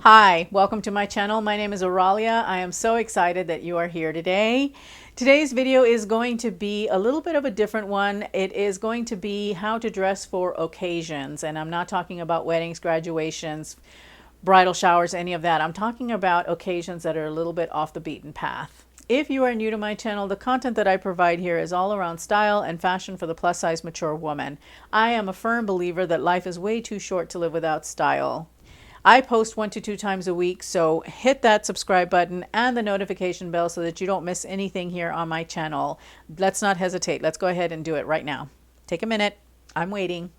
Hi, welcome to my channel. My name is Oralia. I am so excited that you are here today. Today's video is going to be a little bit of a different one. It is going to be how to dress for occasions. And I'm not talking about weddings, graduations, bridal showers, any of that. I'm talking about occasions that are a little bit off the beaten path. If you are new to my channel, the content that I provide here is all around style and fashion for the plus size mature woman. I am a firm believer that life is way too short to live without style. I post 1 to 2 times a week, so hit that subscribe button and the notification bell so that you don't miss anything here on my channel. Let's not hesitate. Let's go ahead and do it right now. Take a minute. I'm waiting.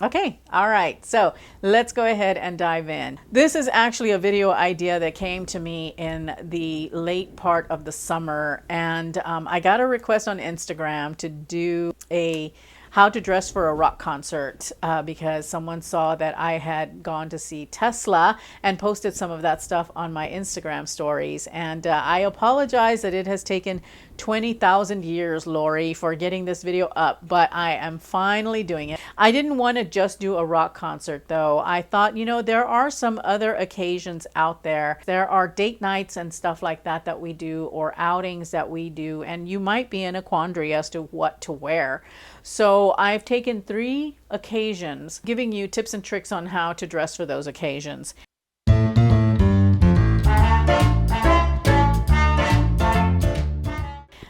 Okay, all right, so let's go ahead and dive in. This is actually a video idea that came to me in the late part of the summer, and I got a request on Instagram to do a how to dress for a rock concert because someone saw that I had gone to see Tesla and posted some of that stuff on my Instagram stories. And I apologize that it has taken 20,000 years, Lori, for getting this video up, but I am finally doing it. I didn't want to just do a rock concert though. I thought, you know, there are some other occasions out there. There are date nights and stuff like that that we do, or outings that we do, and you might be in a quandary as to what to wear. So I've taken 3 occasions, giving you tips and tricks on how to dress for those occasions.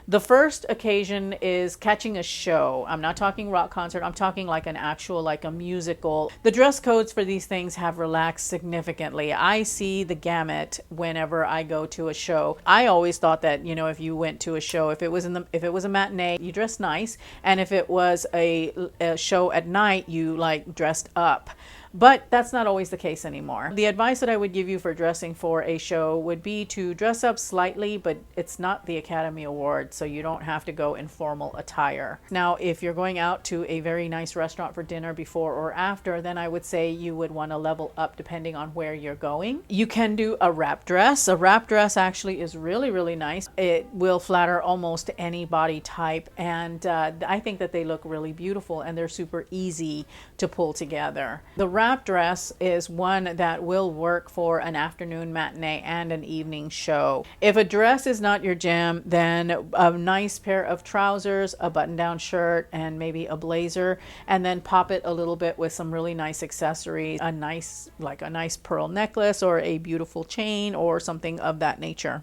The first occasion is catching a show. I'm not talking rock concert. I'm talking like an actual, like a musical. The dress codes for these things have relaxed significantly. I see the gamut whenever I go to a show. I always thought that, you know, if you went to a show, if it was a matinee, you dressed nice, and if it was a show at night, you like dressed up. But that's not always the case anymore. The advice that I would give you for dressing for a show would be to dress up slightly, but it's not the Academy Awards, so you don't have to go in formal attire. Now, if you're going out to a very nice restaurant for dinner before or after, then I would say you would want to level up depending on where you're going. You can do a wrap dress. A wrap dress actually is really, really nice. It will flatter almost any body type, and I think that they look really beautiful, and they're super easy to pull together. The wrap dress is one that will work for an afternoon matinee and an evening show. If a dress is not your jam, then a nice pair of trousers, a button-down shirt, and maybe a blazer, and then pop it a little bit with some really nice accessories, a nice pearl necklace or a beautiful chain or something of that nature.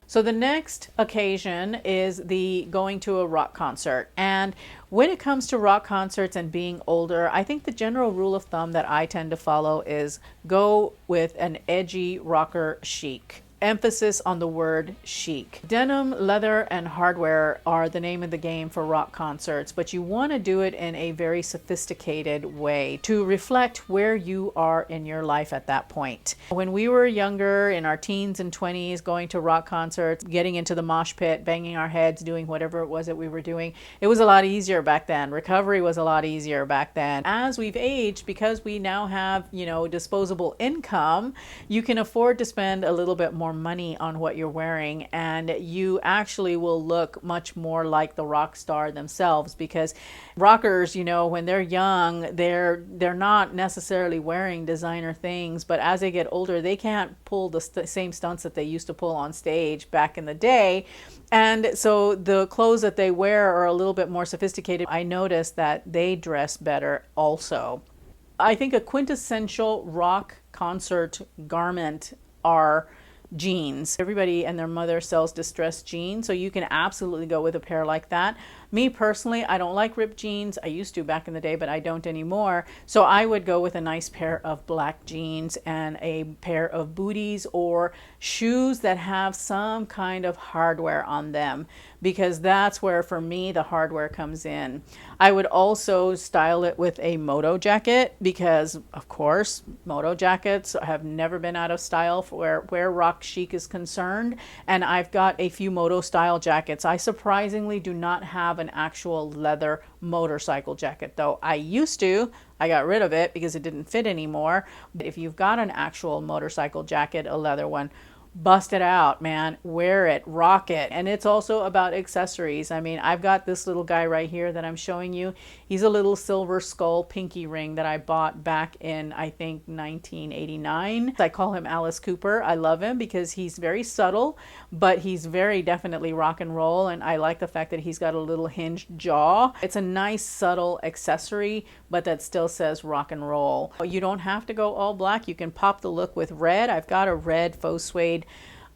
So the next occasion is the going to a rock concert. And when it comes to rock concerts and being older, I think the general rule of thumb that I tend to follow is go with an edgy rocker chic. Emphasis on the word chic. Denim, leather, and hardware are the name of the game for rock concerts, but you want to do it in a very sophisticated way to reflect where you are in your life at that point. When we were younger, in our teens and 20s, going to rock concerts, getting into the mosh pit, banging our heads, doing whatever it was that we were doing, it was a lot easier back then. Recovery was a lot easier back then. As we've aged, because we now have, you know, disposable income, you can afford to spend a little bit more money on what you're wearing, and you actually will look much more like the rock star themselves, because rockers, you know, when they're young, they're not necessarily wearing designer things, but as they get older, they can't pull the same stunts that they used to pull on stage back in the day, and so the clothes that they wear are a little bit more sophisticated. I noticed that they dress better also. I think a quintessential rock concert garment are jeans. Everybody and their mother sells distressed jeans, so you can absolutely go with a pair like that. Me personally, I don't like ripped jeans. I used to back in the day, but I don't anymore. So I would go with a nice pair of black jeans and a pair of booties or shoes that have some kind of hardware on them, because that's where, for me, the hardware comes in. I would also style it with a moto jacket because, of course, moto jackets have never been out of style for where rock chic is concerned. And I've got a few moto style jackets. I surprisingly do not have an actual leather motorcycle jacket, though I used to. I got rid of it because it didn't fit anymore. But if you've got an actual motorcycle jacket, a leather one, bust it out, man. Wear it, rock it. And it's also about accessories. I mean, I've got this little guy right here that I'm showing you. He's a little silver skull pinky ring that I bought back in, I think, 1989. I call him Alice Cooper. I love him because he's very subtle, but he's very definitely rock and roll. And I like the fact that he's got a little hinged jaw. It's a nice, subtle accessory, but that still says rock and roll. You don't have to go all black. You can pop the look with red. I've got a red faux suede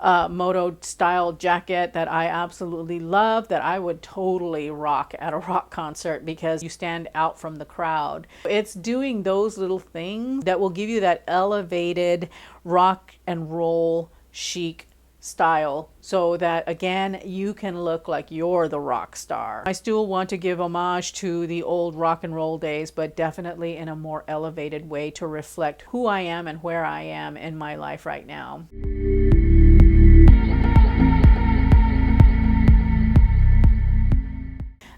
moto style jacket that I absolutely love, that I would totally rock at a rock concert because you stand out from the crowd. It's doing those little things that will give you that elevated rock and roll chic style, so that again you can look like you're the rock star. I still want to give homage to the old rock and roll days, but definitely in a more elevated way to reflect who I am and where I am in my life right now.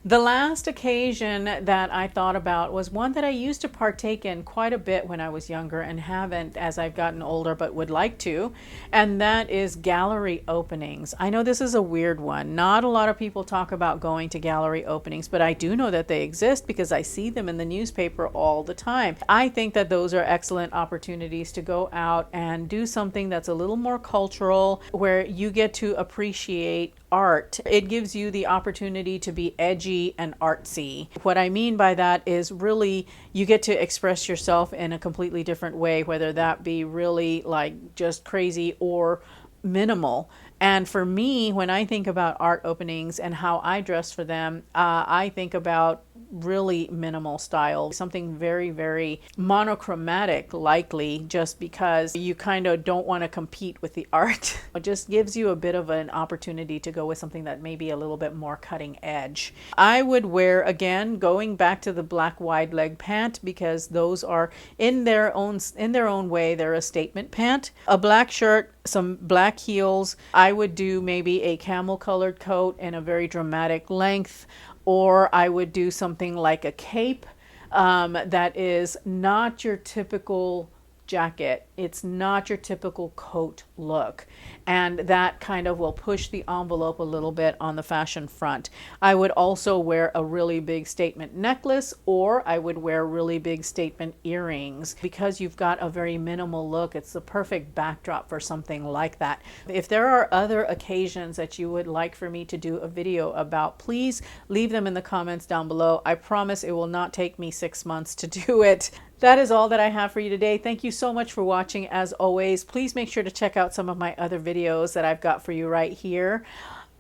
The last occasion that I thought about was one that I used to partake in quite a bit when I was younger and haven't as I've gotten older, but would like to, and that is gallery openings. I know this is a weird one. Not a lot of people talk about going to gallery openings, but I do know that they exist because I see them in the newspaper all the time. I think that those are excellent opportunities to go out and do something that's a little more cultural, where you get to appreciate art. It gives you the opportunity to be edgy and artsy. What I mean by that is really you get to express yourself in a completely different way, whether that be really like just crazy or minimal. And for me, when I think about art openings and how I dress for them, I think about really minimal style, something very, very monochromatic, likely just because you kind of don't want to compete with the art. It just gives you a bit of an opportunity to go with something that may be a little bit more cutting edge. I would wear, again, going back to the black wide leg pant, because those are in their own way, they're a statement pant. A black shirt, some black heels. I would do maybe a camel colored coat in a very dramatic length, or I would do something like a cape that is not your typical jacket. It's not your typical coat look. And that kind of will push the envelope a little bit on the fashion front. I would also wear a really big statement necklace, or I would wear really big statement earrings. Because you've got a very minimal look, it's the perfect backdrop for something like that. If there are other occasions that you would like for me to do a video about, please leave them in the comments down below. I promise it will not take me 6 months to do it. That is all that I have for you today. Thank you so much for watching. As always, please make sure to check out some of my other videos that I've got for you right here.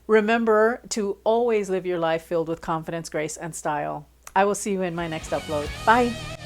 Remember to always live your life filled with confidence, grace, and style. I will see you in my next upload. Bye.